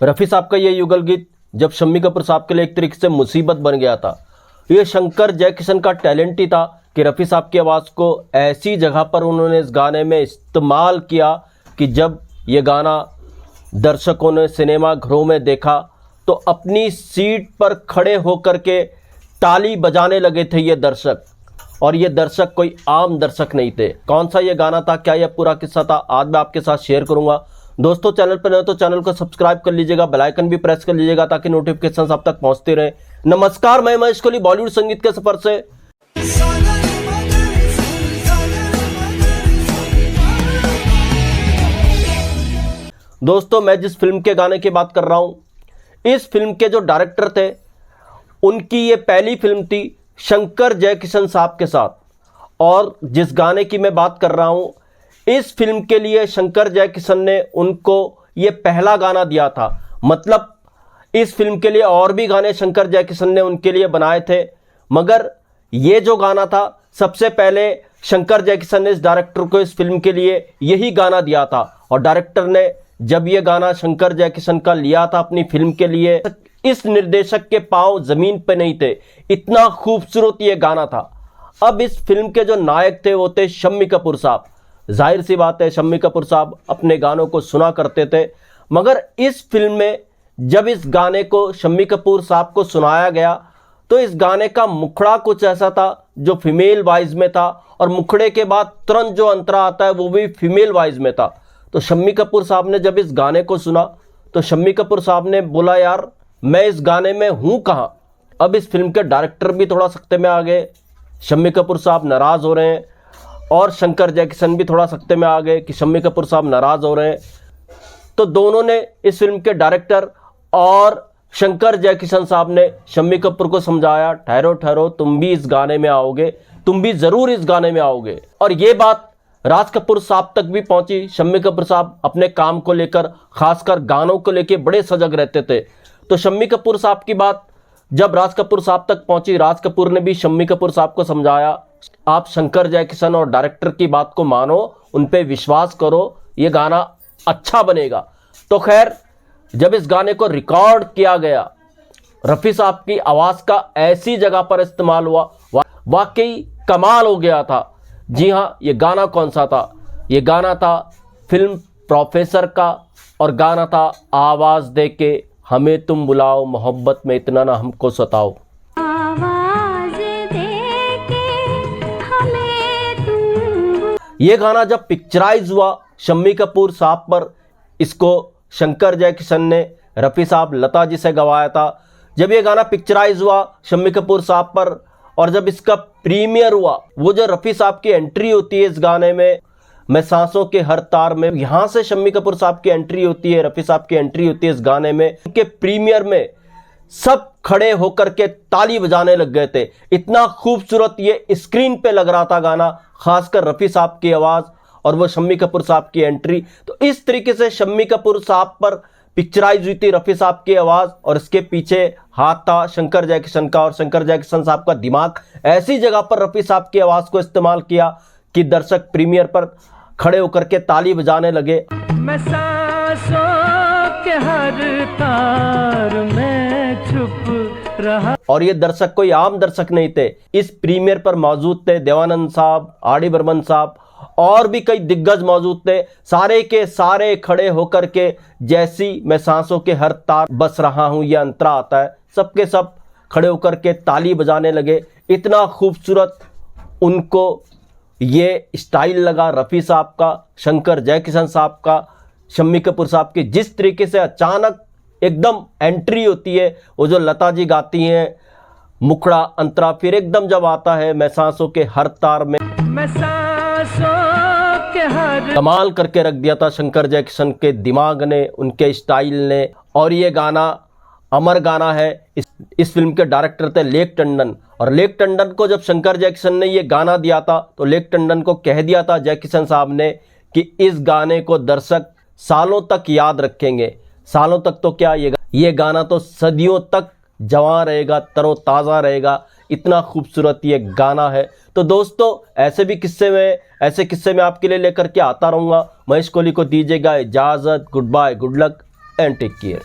रफ़ी साहब का ये युगल गीत जब शम्मी कपूर साहब के लिए एक तरीके से मुसीबत बन गया था। ये शंकर जयकिशन का टैलेंट ही था कि रफ़ी साहब की आवाज़ को ऐसी जगह पर उन्होंने इस गाने में इस्तेमाल किया कि जब ये गाना दर्शकों ने सिनेमा घरों में देखा तो अपनी सीट पर खड़े होकर के ताली बजाने लगे थे ये दर्शक। और ये दर्शक कोई आम दर्शक नहीं थे। कौन सा ये गाना था, क्या यह पूरा किस्सा था, आज मैं आपके साथ शेयर करूंगा। दोस्तों, चैनल पर नए तो चैनल को सब्सक्राइब कर लीजिएगा, बेल आइकन भी प्रेस कर लीजिएगा ताकि नोटिफिकेशन आप तक पहुंचते रहे। नमस्कार, मैं महेश कोहली बॉलीवुड संगीत के सफर से। दोस्तों, मैं जिस फिल्म के गाने की बात कर रहा हूं, इस फिल्म के जो डायरेक्टर थे उनकी ये पहली फिल्म थी शंकर जयकिशन साहब के साथ। और जिस गाने की मैं बात कर रहा हूं, इस फिल्म के लिए शंकर जयकिशन ने उनको ये पहला गाना दिया था। मतलब इस फिल्म के लिए और भी गाने शंकर जयकिशन ने उनके लिए बनाए थे, मगर ये जो गाना था सबसे पहले शंकर जयकिशन ने इस डायरेक्टर को इस फिल्म के लिए यही गाना दिया था। और डायरेक्टर ने जब ये गाना शंकर जयकिशन का लिया था अपनी फिल्म के लिए, इस निर्देशक के पांव जमीन पे नहीं थे, इतना खूबसूरत ये गाना था। अब इस फिल्म के जो नायक थे वो थे शम्मी कपूर साहब। जाहिर सी बात है, शम्मी कपूर साहब अपने गानों को सुना करते थे, मगर इस फिल्म में जब इस गाने को शम्मी कपूर साहब को सुनाया गया तो इस गाने का मुखड़ा कुछ ऐसा था जो फीमेल वॉइस में था, और मुखड़े के बाद तुरंत जो अंतरा आता है वो भी फीमेल वॉइस में था। तो शम्मी कपूर साहब ने जब इस गाने को सुना तो शम्मी कपूर साहब ने बोला, यार मैं इस गाने में हूं कहां। अब इस फिल्म के डायरेक्टर भी थोड़ा सख्ते में आ गए, शम्मी कपूर साहब नाराज हो रहे हैं, और शंकर जयकिशन भी थोड़ा सख्ते में आ गए कि शम्मी कपूर साहब नाराज हो रहे हैं। तो दोनों ने, इस फिल्म के डायरेक्टर और शंकर जयकिशन साहब ने शम्मी कपूर को समझाया, ठहरो ठहरो, तुम भी इस गाने में आओगे, तुम भी जरूर इस गाने में आओगे। और ये बात राज कपूर साहब तक भी पहुंची। शम्मी कपूर साहब अपने काम को लेकर, खासकर गानों को लेकर बड़े सजग रहते थे। तो शम्मी कपूर साहब की बात जब राज कपूर साहब तक पहुंची, राज कपूर ने भी शम्मी कपूर साहब को समझाया, आप शंकर जयकिशन और डायरेक्टर की बात को मानो, उन पे विश्वास करो, ये गाना अच्छा बनेगा। तो खैर, जब इस गाने को रिकॉर्ड किया गया, रफ़ी साहब की आवाज़ का ऐसी जगह पर इस्तेमाल हुआ, वाकई कमाल हो गया था। जी हाँ, ये गाना कौन सा था? ये गाना था फिल्म प्रोफेसर का, और गाना था आवाज़ दे के हमें तुम बुलाओ, मोहब्बत में इतना ना हमको सताओ। ये गाना जब पिक्चराइज हुआ शम्मी कपूर साहब पर, इसको शंकर जयकिशन ने रफ़ी साहब लता जी से गवाया था। जब ये गाना पिक्चराइज हुआ शम्मी कपूर साहब पर, और जब इसका प्रीमियर हुआ, वो जो रफ़ी साहब की एंट्री होती है इस गाने में, मैं सांसों के हर तार में, यहां से शम्मी कपूर साहब की एंट्री होती है, रफ़ी साहब की एंट्री होती है इस गाने में। उनके प्रीमियर में सब खड़े होकर के ताली बजाने लग गए थे। इतना खूबसूरत ये स्क्रीन पे लग रहा था गाना, खासकर रफ़ी साहब की आवाज़ और वो शम्मी कपूर साहब की एंट्री। तो इस तरीके से शम्मी कपूर साहब पर पिक्चराइज हुई थी रफ़ी साहब की आवाज़, और इसके पीछे हाथ था शंकर जयकिशन का। और शंकर जयकिशन साहब का दिमाग ऐसी जगह पर रफ़ी साहब की आवाज़ को इस्तेमाल किया कि दर्शक प्रीमियर पर खड़े होकर के ताली बजाने लगे। मैं सांसों के हर तार में छुप रहा। और ये दर्शक कोई आम दर्शक नहीं थे, इस प्रीमियर पर मौजूद थे देवानंद साहब, आर.डी. बर्मन साहब, और भी कई दिग्गज मौजूद थे। सारे के सारे खड़े होकर के जैसी मैं सांसों के हर तार बस रहा हूं ये अंतरा आता है, सबके सब खड़े होकर के ताली बजाने लगे। इतना खूबसूरत उनको ये स्टाइल लगा रफ़ी साहब का, शंकर जयकिशन साहब का, शम्मी कपूर साहब की जिस तरीके से अचानक एकदम एंट्री होती है, वो जो लता जी गाती हैं, मुखड़ा अंतरा, फिर एकदम जब आता है मैं सांसों के हर तार में, मैं सांसों के हर, कमाल करके रख दिया था शंकर जयकिशन के दिमाग ने, उनके स्टाइल ने। और ये गाना अमर गाना है। इस फिल्म के डायरेक्टर थे लेक टंडन, और लेक टंडन को जब शंकर जयकिशन ने ये गाना दिया था तो लेक टंडन को कह दिया था जयकिशन साहब ने कि इस गाने को दर्शक सालों तक याद रखेंगे। सालों तक तो क्या, ये गाना तो सदियों तक जवान रहेगा, तरोताज़ा रहेगा। इतना खूबसूरत ये गाना है। तो दोस्तों, ऐसे किस्से में आपके लिए लेकर के आता रहूँगा। महेश कोहली को दीजिएगा इजाज़त। Goodbye, good luck and take care.